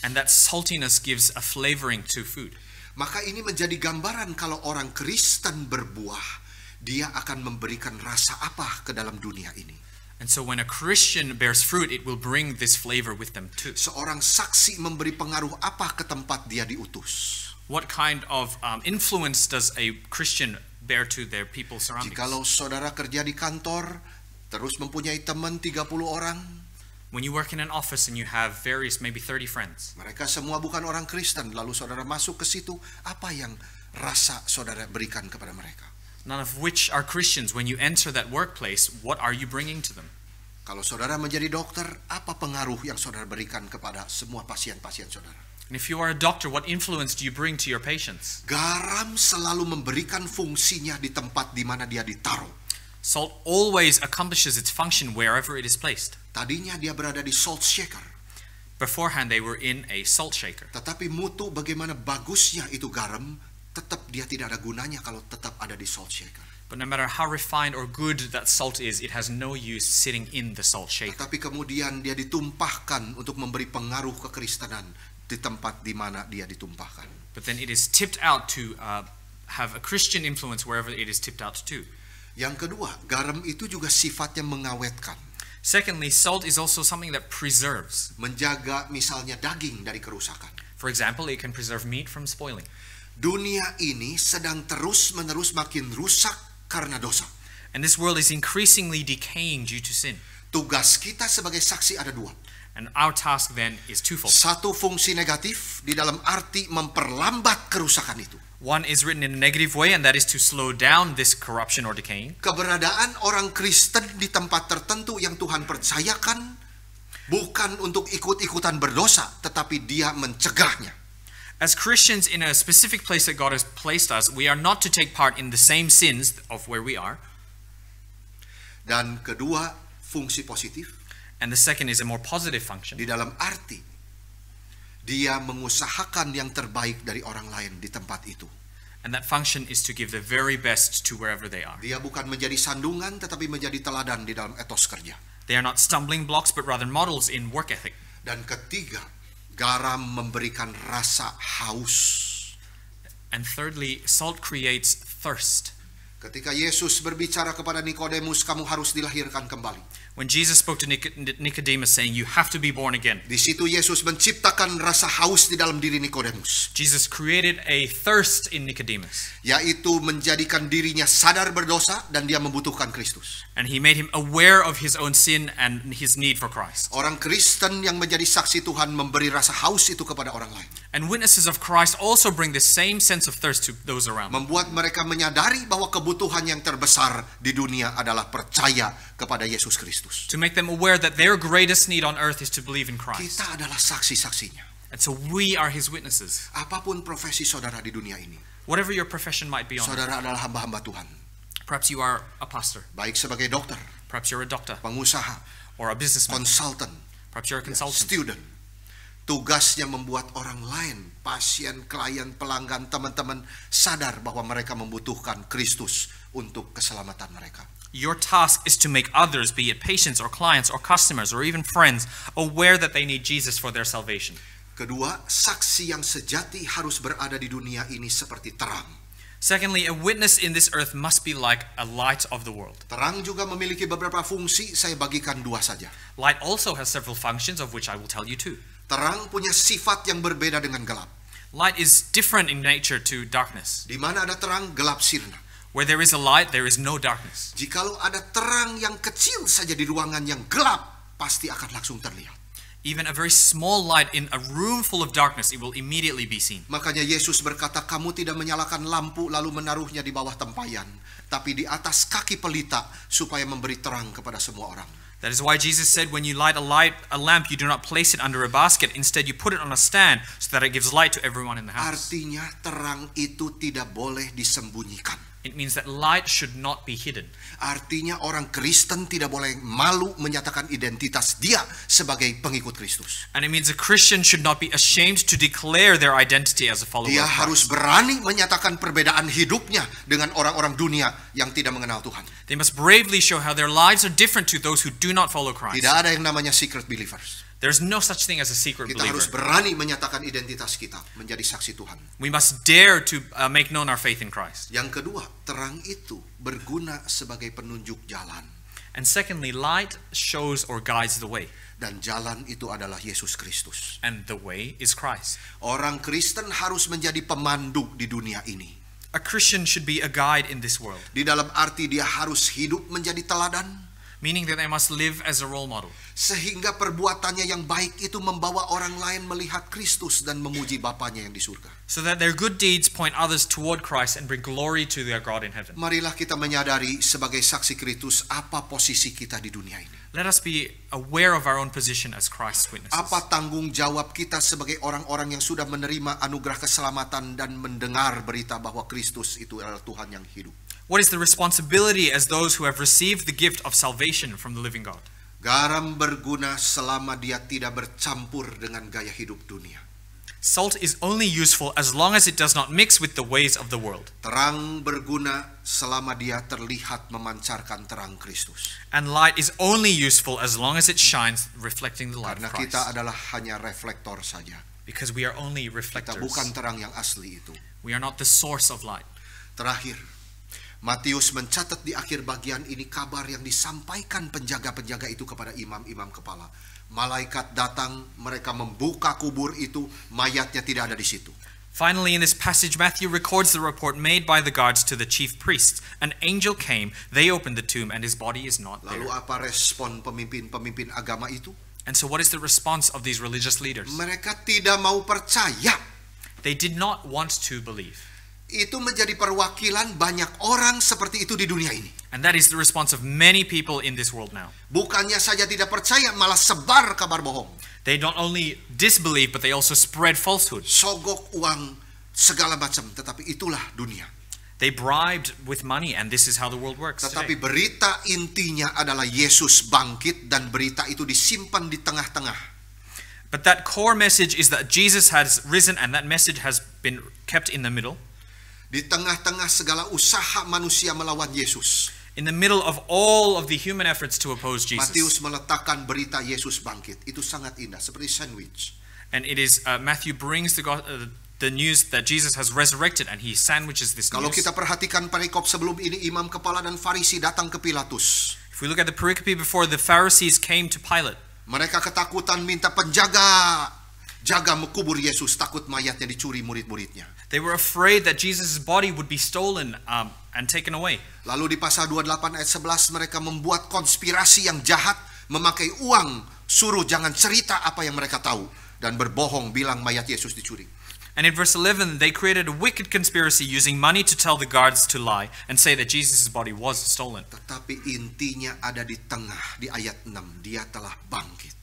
And that saltiness gives a flavoring to food. Maka ini menjadi gambaran kalau orang Kristen berbuah, dia akan memberikan rasa apa ke dalam dunia ini. And so when a Christian bears fruit, it will bring this flavor with them too. Seorang saksi memberi pengaruh apa ke tempat dia diutus? What kind of influence does a Christian bear to their people surroundings? Jikalau saudara kerja di kantor, terus mempunyai teman 30 orang, When you work in an office and you have various, maybe 30 friends, Mereka semua bukan orang Kristen. Lalu saudara masuk ke situ, apa yang rasa saudara berikan kepada mereka? none of which are Christians. When you enter that workplace, what are you bringing to them? Kalau saudara menjadi dokter, apa pengaruh yang saudara berikan kepada semua pasien-pasien saudara? And if you are a doctor, what influence do you bring to your patients? Garam selalu memberikan fungsinya di tempat di mana dia ditaruh. Salt always accomplishes its function wherever it is placed. Tadinya dia berada di salt shaker. Beforehand, they were in a salt shaker. Tetapi mutu bagaimana bagusnya itu garam, tetap dia tidak ada gunanya kalau tetap ada di salt shaker. But no matter how refined or good that salt is, it has no use sitting in the salt shaker. Tetapi kemudian dia ditumpahkan untuk memberi pengaruh kekristenan di tempat di mana dia ditumpahkan. But then it is tipped out to have a Christian influence wherever it is tipped out to. Yang kedua, garam itu juga sifatnya mengawetkan. Secondly, salt is also something that preserves. Menjaga misalnya daging dari kerusakan. For example, it can preserve meat from spoiling. Dunia ini sedang terus-menerus makin rusak karena dosa. And this world is increasingly decaying due to sin. Tugas kita sebagai saksi ada dua. And our task then is twofold. Satu, fungsi negatif di dalam arti memperlambat kerusakan itu. One is written in a negative way, and that is to slow down this corruption or decaying. Keberadaan orang Kristen di tempat tertentu yang Tuhan percayakan bukan untuk ikut-ikutan berdosa, tetapi dia mencegahnya. As Christians in a specific place that God has placed us, we are not to take part in the same sins of where we are. Dan kedua, fungsi positif And the second is a more positive function. di dalam arti dia mengusahakan yang terbaik dari orang lain di tempat itu. And that function is to give the very best to wherever they are. Dia bukan menjadi sandungan tetapi menjadi teladan di dalam etos kerja. They are not stumbling blocks, but rather models in work ethic. Dan ketiga, garam memberikan rasa haus. And thirdly, salt creates thirst. Ketika Yesus berbicara kepada Nikodemus, kamu harus dilahirkan kembali. When Jesus spoke to Nicodemus saying, you have to be born again, Di situ Yesus menciptakan rasa haus di dalam diri Nikodemus, Jesus created a thirst in Nicodemus. yaitu menjadikan dirinya sadar berdosa dan dia membutuhkan Kristus. And he made him aware of his own sin and his need for Christ. Orang Kristen yang menjadi saksi Tuhan memberi rasa haus itu kepada orang lain. And witnesses of Christ also bring the same sense of thirst to those around them. Membuat mereka menyadari bahwa kebutuhan yang terbesar di dunia adalah percaya kepada Yesus Kristus. To make them aware that their greatest need on earth is to believe in Christ. Kita adalah saksi-saksinya. And so we are his witnesses. Apapun profesi saudara di dunia ini, Whatever your profession might be on, saudara adalah hamba-hamba Tuhan. perhaps you are a pastor, Baik sebagai dokter, perhaps you're a doctor pengusaha, or a businessman, konsultan, perhaps you're a consultant. student. Tugasnya membuat orang lain, pasien, klien, pelanggan, teman-teman sadar bahwa mereka membutuhkan Kristus untuk keselamatan mereka. Your task is to make others, be it patients or clients or customers or even friends, aware that they need Jesus for their salvation. Kedua, saksi yang sejati harus berada di dunia ini seperti terang. Secondly, a witness in this earth must be like a light of the world. Terang juga memiliki beberapa fungsi, saya bagikan dua saja. Light also has several functions, of which I will tell you two. Terang punya sifat yang berbeda dengan gelap. Light is different in nature to darkness. Di mana ada terang, gelap sirna. Where there is a light, there is no darkness. Jikalau ada terang yang kecil saja di ruangan yang gelap, pasti akan langsung terlihat. Even a very small light in a room full of darkness, it will immediately be seen. Makanya Yesus berkata, kamu tidak menyalakan lampu lalu menaruhnya di bawah tempayan, tapi di atas kaki pelita supaya memberi terang kepada semua orang. That is why Jesus said, when you light a lamp, you do not place it under a basket. Instead, you put it on a stand so that it gives light to everyone in the house. Artinya terang itu tidak boleh disembunyikan. It means that light should not be hidden. Artinya orang Kristen tidak boleh malu menyatakan identitas dia sebagai pengikut Kristus. And it means a Christian should not be ashamed to declare their identity as a follower Dia of harus Christ. berani menyatakan perbedaan hidupnya dengan orang-orang dunia yang tidak mengenal Tuhan. They must bravely show how their lives are different to those who do not follow Christ. Tidak ada yang namanya secret believers. There's no such thing as a secret Kita harus believer. berani menyatakan identitas kita menjadi saksi Tuhan. We must dare to make known our faith in Christ. Yang kedua, terang itu berguna sebagai penunjuk jalan. And secondly, light shows or guides the way. Dan jalan itu adalah Yesus Kristus. And the way is Christ. Orang Kristen harus menjadi pemandu di dunia ini. A Christian should be a guide in this world. Di dalam arti dia harus hidup menjadi teladan. meaning that they must live as a role model. Sehingga perbuatannya yang baik itu membawa orang lain melihat Kristus dan memuji Bapanya yang di surga. So that their good deeds point others toward Christ and bring glory to their God in heaven. Marilah kita menyadari sebagai saksi Kristus apa posisi kita di dunia ini. Let us be aware of our own position as Christ's witnesses. Apa tanggung jawab kita sebagai orang-orang yang sudah menerima anugerah keselamatan dan mendengar berita bahwa Kristus itu adalah Tuhan yang hidup. What is the responsibility as those who have received the gift of salvation from the living God? Garam berguna selama dia tidak bercampur dengan gaya hidup dunia. Salt is only useful as long as it does not mix with the ways of the world. Terang berguna selama dia terlihat memancarkan terang Kristus. And light is only useful as long as it shines, reflecting the light Karena of kita Christ. adalah hanya reflektor saja. Because we are only Kita reflectors. bukan terang yang asli itu. We are not the source of light. Terakhir, Matius mencatat di akhir bagian ini kabar yang disampaikan penjaga-penjaga itu kepada imam-imam kepala. Malaikat datang, mereka membuka kubur itu, mayatnya tidak ada di situ. Finally, in this passage, Matthew records the report made by the guards to the chief priests. An angel came, they opened the tomb, and his body is not Lalu there. apa respon pemimpin-pemimpin agama itu? And so what is the response of these religious leaders? Mereka tidak mau percaya. They did not want to believe. Itu menjadi perwakilan banyak orang seperti itu di dunia ini. And that is the response of many people in this world now. Bukannya saja tidak percaya, malah sebar kabar bohong. They not only disbelieve, but they also spread falsehood. Sogok uang, segala macam. Tetapi itulah dunia. They bribed with money, and this is how the world works Tetapi today. berita intinya adalah Yesus bangkit dan berita itu disimpan di tengah-tengah. But that core message is that Jesus has risen, and that message has been kept in the middle. Di tengah-tengah segala usaha manusia melawan Yesus. In the middle of all of the human efforts to oppose Jesus. Matius meletakkan berita Yesus bangkit. Itu sangat indah, seperti sandwich. And it is Matthew brings the news that Jesus has resurrected, and he sandwiches this Kalau news. kita perhatikan perikop sebelum ini, imam kepala dan Farisi datang ke Pilatus. If we look at the pericope before, the Pharisees came to Pilate. Mereka ketakutan minta penjaga, jaga kubur Yesus, takut mayatnya dicuri murid-muridnya. They were afraid that Jesus' body would be stolen and taken away. Lalu di pasal 28 ayat 11 mereka membuat konspirasi yang jahat, memakai uang, suruh jangan cerita apa yang mereka tahu, dan berbohong bilang mayat Yesus dicuri. And in verse 11, they created a wicked conspiracy using money to tell the guards to lie and say that Jesus' body was stolen. Tetapi intinya ada di tengah, di ayat 6, dia telah bangkit.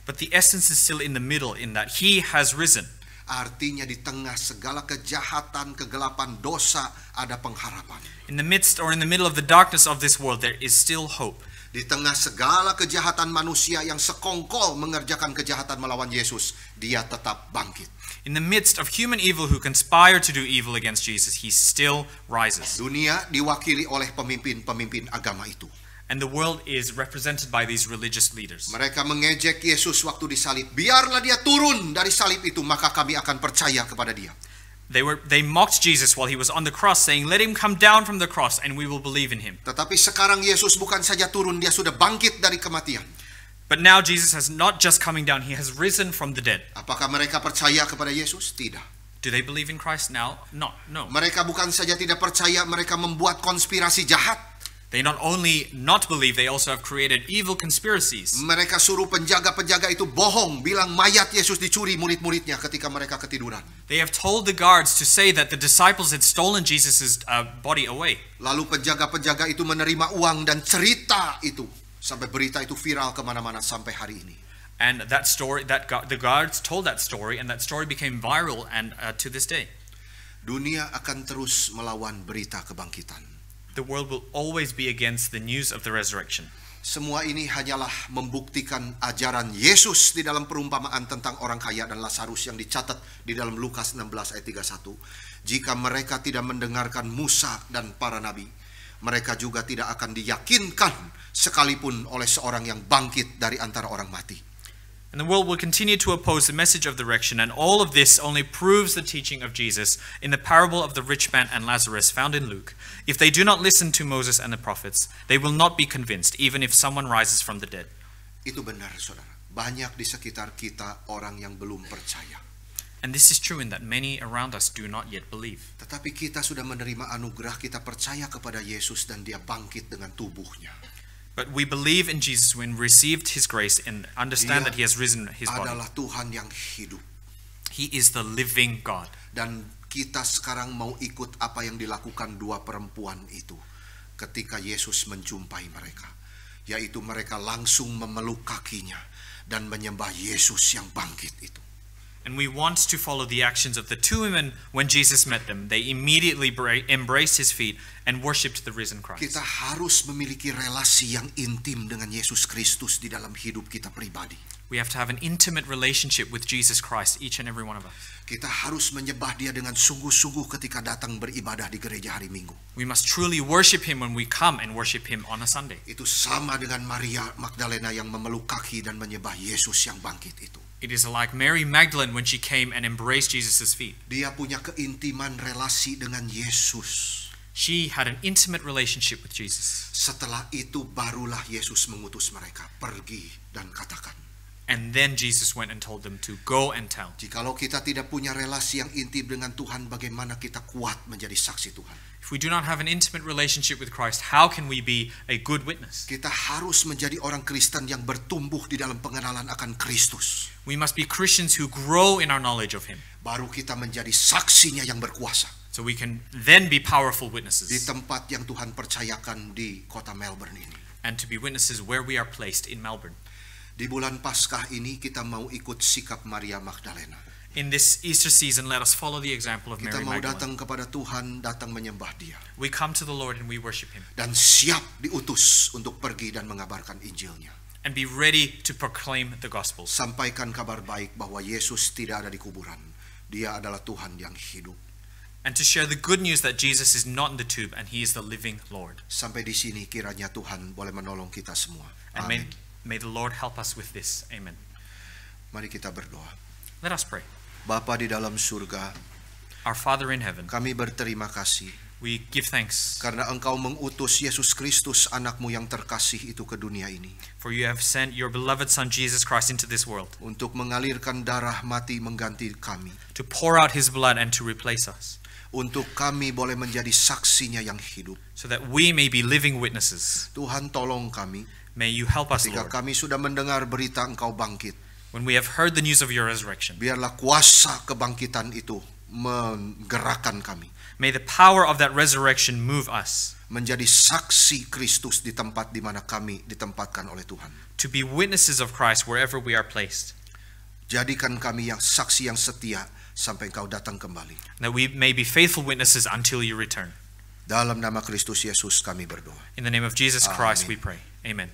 But the essence is still in the middle, in that he has risen. Artinya di tengah segala kejahatan, kegelapan, dosa, ada pengharapan. In the midst or in the middle of the darkness of this world, there is still hope. Di tengah segala kejahatan manusia yang sekongkol mengerjakan kejahatan melawan Yesus, dia tetap bangkit. In the midst of human evil who conspire to do evil against Jesus, he still rises. Dunia diwakili oleh pemimpin-pemimpin agama itu. And the world is represented by these religious leaders. Mereka mengejek Yesus waktu disalib. Biarlah dia turun dari salib itu, maka kami akan percaya kepada dia. They mocked Jesus while he was on the cross, saying, "Let him come down from the cross and we will believe in him." Tetapi sekarang Yesus bukan saja turun, dia sudah bangkit dari kematian. But now Jesus has not just coming down, he has risen from the dead. Apakah mereka percaya kepada Yesus? Tidak. Do they believe in Christ now? No. Mereka bukan saja tidak percaya, mereka membuat konspirasi jahat. They not only not believe, they also have created evil conspiracies. Mereka suruh penjaga-penjaga itu bohong, bilang mayat Yesus dicuri murid-muridnya ketika mereka ketiduran. They have told the guards to say that the disciples had stolen Jesus' body away. Lalu penjaga-penjaga itu menerima uang dan cerita itu, sampai berita itu viral kemana-mana sampai hari ini. And that story, the guards told that story, and that story became viral and to this day. Dunia akan terus melawan berita kebangkitan. The world will always be against the news of the resurrection. Semua ini hanyalah membuktikan ajaran Yesus di dalam perumpamaan tentang orang kaya dan Lazarus yang dicatat di dalam Lukas 16 ayat 31. Jika mereka tidak mendengarkan Musa dan para nabi, mereka juga tidak akan diyakinkan sekalipun oleh seorang yang bangkit dari antara orang mati. And the world will continue to oppose the message of the resurrection, and all of this only proves the teaching of Jesus in the parable of the rich man and Lazarus found in Luke. If they do not listen to Moses and the prophets, they will not be convinced, even if someone rises from the dead. Itu benar, saudara. Banyak di sekitar kita orang yang belum percaya. And this is true in that many around us do not yet believe. Tetapi kita sudah menerima anugerah, kita percaya kepada Yesus dan dia bangkit dengan tubuhnya. But we believe in Jesus when we received His grace and understand that He has risen His body. Adalah Tuhan yang hidup. He is the living God. Dan kita sekarang mau ikut apa yang dilakukan dua perempuan itu ketika Yesus menjumpai mereka. Yaitu mereka langsung memeluk kakinya dan menyembah Yesus yang bangkit itu. And we want to follow the actions of the two women when Jesus met them. They immediately embraced His feet and worshipped the risen Christ. Kita harus memiliki relasi yang intim dengan Yesus Kristus di dalam hidup kita pribadi. We have to have an intimate relationship with Jesus Christ, each and every one of us. Kita harus menyembah Dia dengan sungguh-sungguh ketika datang beribadah di gereja hari Minggu. We must truly worship Him when we come and worship Him on a Sunday. Itu sama dengan Maria Magdalena yang memeluk kaki dan menyembah Yesus yang bangkit itu. It is like Mary Magdalene when she came and embraced Jesus' feet. Dia punya keintiman relasi dengan Yesus. She had an intimate relationship with Jesus. Setelah itu barulah Yesus mengutus mereka, pergi dan katakan. And then Jesus went and told them to go and tell. Jikalau kita tidak punya relasi yang intim dengan Tuhan, bagaimana kita kuat menjadi saksi Tuhan? If we do not have an intimate relationship with Christ, how can we be a good witness? Kita harus menjadi orang Kristen yang bertumbuh di dalam pengenalan akan Kristus. We must be Christians who grow in our knowledge of Him. Baru kita menjadi saksinya yang berkuasa. So we can then be powerful Di witnesses tempat yang Tuhan percayakan di kota Melbourne ini. and to be witnesses where we are placed in Melbourne. Di bulan Paskah ini kita mau ikut sikap Maria Magdalena. In this Easter season, let us follow the example of Kita Mary mau Magdalene. datang kepada Tuhan, datang menyembah Dia. We come to the Lord and we worship Him Dan siap diutus untuk pergi dan mengabarkan Injilnya. and be ready to proclaim the gospel. Sampaikan kabar baik bahwa Yesus tidak ada di kuburan. Dia adalah Tuhan yang hidup. And to share the good news that Jesus is not in the tomb and He is the living Lord. Sampai di sini kiranya Tuhan boleh menolong kita semua. And Amin. may the Lord help us with this. Amen. Mari kita berdoa. Let us pray. Bapa di dalam surga, Our Father in heaven, kami berterima kasih we give thanks karena Engkau mengutus Yesus Kristus, anakmu yang terkasih itu ke dunia ini, for you have sent your beloved Son Jesus Christ into this world untuk mengalirkan darah mati mengganti kami, to pour out His blood and to replace us, untuk kami boleh menjadi saksinya yang hidup. so that we may be living witnesses. Tuhan tolong kami, May you help us, ketika Lord, kami sudah mendengar berita Engkau bangkit, when we have heard the news of your resurrection. biarlah kuasa kebangkitan itu menggerakkan kami May the power of that resurrection move us menjadi saksi Kristus di tempat di mana kami ditempatkan oleh Tuhan. to be witnesses of Christ wherever we are placed, Jadikan kami yang saksi yang setia sampai Engkau datang kembali. that we may be faithful witnesses until you return. Dalam nama Kristus Yesus kami berdoa. In the name of Jesus Christ Amen. we pray. Amen.